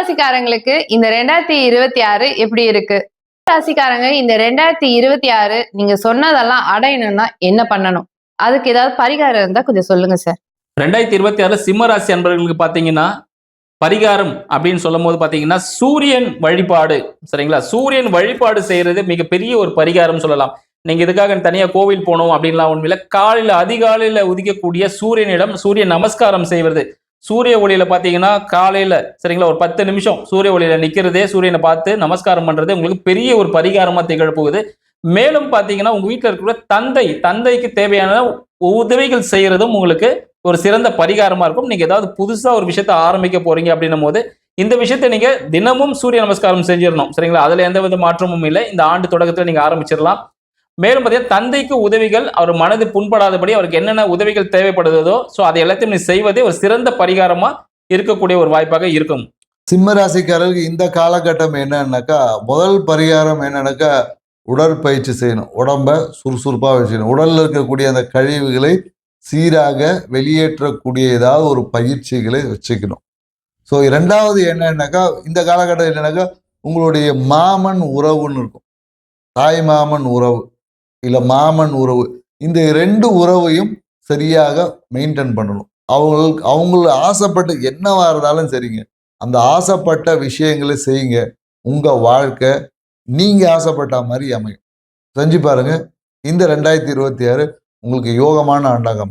ராசிக்காரங்களுக்கு இந்த 2026 எப்படி இருக்கு? ராசிக்காரங்க இந்த 2026 நீங்க சொன்னதெல்லாம் அடையணும்னா என்ன பண்ணணும்? அதுக்கு ஏதாவது பரிகாரம் இருந்தா கொஞ்சம் சொல்லுங்க சார். 2026 சிம்ம ராசி அன்பர்களுக்கு பார்த்தீங்கன்னா, பரிகாரம் அப்படின்னு சொல்லும்போது பார்த்தீங்கன்னா, சூரியன் வழிபாடு சரிங்களா? சூரியன் வழிபாடு செய்றது மிகப்பெரிய ஒரு பரிகாரம் சொல்லலாம். நீங்க இதுக்காக தனியா கோவில் போணும் அப்படின்லாம் ஒண்ணும் இல்ல. காலையில அதிகாலையில உதிக்கக்கூடிய சூரியனிடம் சூரிய நமஸ்காரம் செய்வது. சூரிய ஒளியில பார்த்தீங்கன்னா, காலையில சரிங்களா? ஒரு 10 நிமிஷம் சூரிய ஒளியில நிக்கிறதே, சூரியனை பார்த்து நமஸ்காரம் பண்றது உங்களுக்கு பெரிய ஒரு பரிகாரமா திகழப் போகுது. மேலும் பார்த்தீங்கன்னா, உங்க வீட்ல இருக்கிற தந்தைக்கு தேவையான உதவிகள் செய்யறதும் உங்களுக்கு ஒரு சிறந்த பரிகாரமா இருக்கும். நீங்க ஏதாவது புதுசா ஒரு விஷயத்த ஆரம்பிக்க போறீங்க அப்படின்னும்போது, இந்த விஷயத்த நீங்க தினமும் சூரிய நமஸ்காரம் செஞ்சிரணும். சரிங்களா? அதுல எந்தவித மாற்றமும் இல்ல. இந்த ஆண்டு தொடக்கத்துல நீங்க ஆரம்பிச்சிரலாம். மேலும் பார்த்தீங்கன்னா, தந்தைக்கு உதவிகள் அவர் மனது புண்படாதபடி அவருக்கு என்னென்ன உதவிகள் தேவைப்படுதோ, அதை எல்லாத்தையும் நீ செய்வதே ஒரு சிறந்த பரிகாரமா இருக்கக்கூடிய ஒரு வாய்ப்பாக இருக்கும். சிம்ம ராசிக்காரருக்கு இந்த காலகட்டம் என்னன்னாக்கா, முதல் பரிகாரம் என்னன்னாக்கா, உடற்பயிற்சி செய்யணும். உடம்ப சுறுசுறுப்பா வச்சுக்கணும். உடல்ல இருக்கக்கூடிய அந்த கழிவுகளை சீராக வெளியேற்றக்கூடிய ஏதாவது ஒரு பயிற்சிகளை வச்சுக்கணும். ஸோ 2வது என்னன்னாக்கா, இந்த காலகட்டம் என்னன்னாக்கா, உங்களுடைய மாமன் உறவுன்னு இருக்கும். தாய் மாமன் உறவு இல்லை மாமன் உறவு, இந்த 2 உறவையும் சரியாக மெயின்டைன் பண்ணணும். அவங்கள ஆசைப்பட்டு என்னவா இருந்தாலும் சரிங்க, அந்த ஆசைப்பட்ட விஷயங்களை செய்யுங்க. உங்க வாழ்க்கை நீங்க ஆசைப்பட்ட மாதிரி அமையும். செஞ்சு பாருங்க. இந்த 2026 உங்களுக்கு யோகமான ஆண்டாக